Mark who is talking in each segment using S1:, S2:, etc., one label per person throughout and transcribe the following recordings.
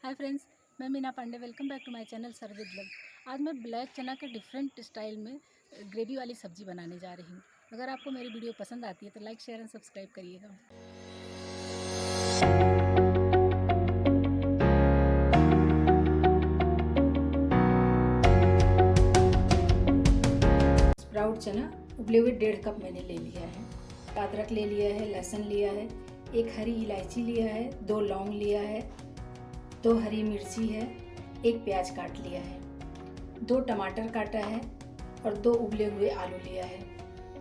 S1: हाय friends, मैं Meena Pandey. Welcome back to my channel sir with love. आज मैं ब्लैक चना के डिफरेंट स्टाइल में ग्रेवी वाली सब्ज़ी बनाने जा रही हूँ। अगर आपको मेरी वीडियो पसंद आती है तो लाइक शेयर एंड सब्सक्राइब करिएगा। स्प्राउट चना उबले हुए 1.5 कप मैंने ले लिया है। अदरक ले लिया है, लहसुन लिया है, एक हरी इलायची लिया है, 2 लौंग लिया है, 2 हरी मिर्ची है, 1 प्याज काट लिया है, 2 टमाटर काटा है और 2 उबले हुए आलू लिया है।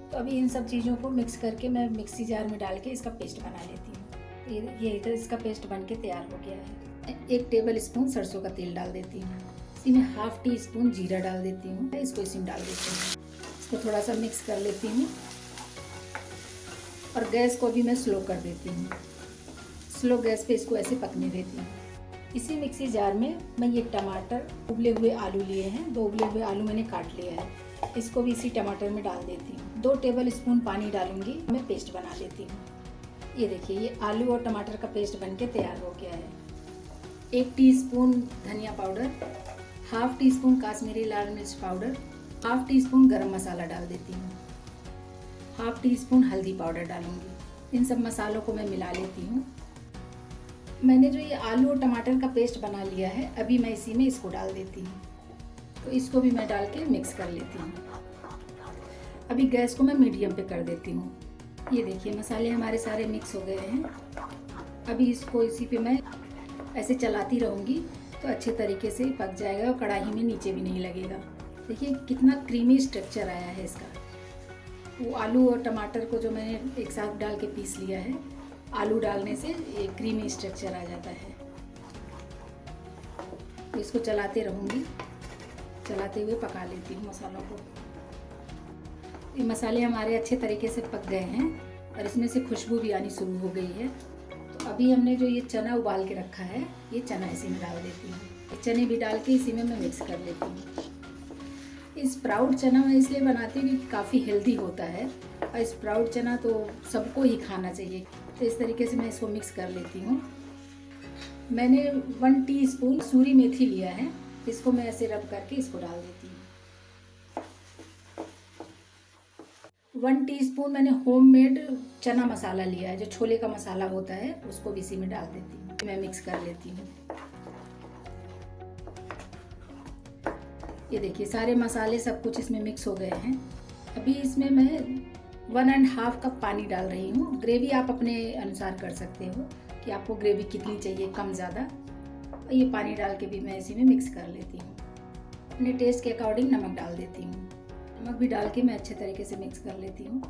S1: तो अभी इन सब चीज़ों को मिक्स करके मैं मिक्सी जार में डाल के इसका पेस्ट बना लेती हूँ। ये इधर इसका पेस्ट बन के तैयार हो गया है। 1 टेबल स्पून सरसों का तेल डाल देती हूँ। इसी में ½ टी स्पून जीरा डाल देती हूँ। इसको इसी में डाल देती हूँ। इसको थोड़ा सा मिक्स कर लेती हूँ और गैस को भी मैं स्लो कर देती हूँ। स्लो गैस पे इसको ऐसे पकने देती हूँ। इसी मिक्सी जार में मैं ये टमाटर, उबले हुए आलू लिए हैं, 2 उबले हुए आलू मैंने काट लिया है। इसको भी इसी टमाटर में डाल देती हूँ। 2 टेबल स्पून पानी डालूंगी, मैं पेस्ट बना लेती हूँ। ये देखिए, ये आलू और टमाटर का पेस्ट बनके तैयार हो गया है। 1 टीस्पून धनिया पाउडर, ½ टी स्पून काश्मीरी लाल मिर्च पाउडर, ½ टी स्पून गरम मसाला डाल देती हूँ, ½ टी स्पून हल्दी पाउडर डालूंगी। इन सब मसालों को मैं मिला लेती हूँ। मैंने जो ये आलू और टमाटर का पेस्ट बना लिया है, अभी मैं इसी में इसको डाल देती हूँ। तो इसको भी मैं डाल के मिक्स कर लेती हूँ। अभी गैस को मैं मीडियम पे कर देती हूँ। ये देखिए, मसाले हमारे सारे मिक्स हो गए हैं। अभी इसको इसी पे मैं ऐसे चलाती रहूँगी तो अच्छे तरीके से पक जाएगा और कढ़ाई में नीचे भी नहीं लगेगा। देखिए कितना क्रीमी स्ट्रक्चर आया है इसका। वो आलू और टमाटर को जो मैंने एक साथ डाल के पीस लिया है, आलू डालने से ये क्रीमी स्ट्रक्चर आ जाता है। तो इसको चलाते रहूँगी, चलाते हुए पका लेती हूँ मसालों को। ये मसाले हमारे अच्छे तरीके से पक गए हैं और इसमें से खुशबू भी आनी शुरू हो गई है। तो अभी हमने जो ये चना उबाल के रखा है, ये चना इसी में डाल देती हूँ। चने भी डाल के इसी में मैं मिक्स कर लेती हूँ। स्प्राउट चना मैं इसलिए बनाती हूँ कि काफ़ी हेल्दी होता है और स्प्राउट चना तो सबको ही खाना चाहिए। तो इस तरीके से मैं इसको मिक्स कर लेती हूँ। मैंने 1 टीस्पून कसूरी मेथी लिया है, इसको मैं ऐसे रब करके इसको डाल देती हूँ। 1 टीस्पून मैंने होममेड चना मसाला लिया है, जो छोले का मसाला होता है, उसको भी इसी में डाल देती हूँ। मैं मिक्स कर लेती हूँ। ये देखिए, सारे मसाले सब कुछ इसमें मिक्स हो गए हैं। अभी इसमें मैं 1½ कप पानी डाल रही हूँ। ग्रेवी आप अपने अनुसार कर सकते हो कि आपको ग्रेवी कितनी चाहिए, कम ज़्यादा। और ये पानी डाल के भी मैं इसी में मिक्स कर लेती हूँ। अपने टेस्ट के अकॉर्डिंग नमक डाल देती हूँ। नमक भी डाल के मैं अच्छे तरीके से मिक्स कर लेती हूँ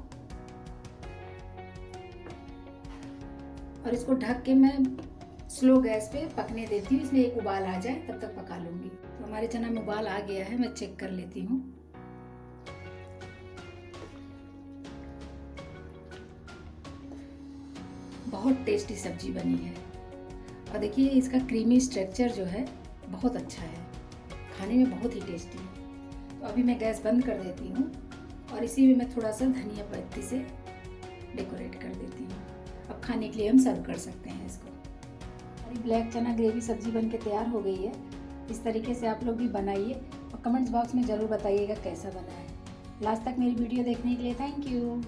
S1: और इसको ढक के मैं स्लो गैस पे पकने देती हूँ। इसमें एक उबाल आ जाए तब तक पका लूँगी। तो हमारे चना में उबाल आ गया है, मैं चेक कर लेती हूँ। बहुत टेस्टी सब्जी बनी है और देखिए इसका क्रीमी स्ट्रक्चर जो है बहुत अच्छा है, खाने में बहुत ही टेस्टी है। तो अभी मैं गैस बंद कर देती हूँ और इसी में मैं थोड़ा सा धनिया पत्ती से डेकोरेट कर देती हूँ। अब खाने के लिए हम सर्व कर सकते हैं इसको। हमारी ब्लैक चना ग्रेवी सब्जी बन के तैयार हो गई है। इस तरीके से आप लोग भी बनाइए और कमेंट्स बॉक्स में ज़रूर बताइएगा कैसा बना है। लास्ट तक मेरी वीडियो देखने के लिए थैंक यू।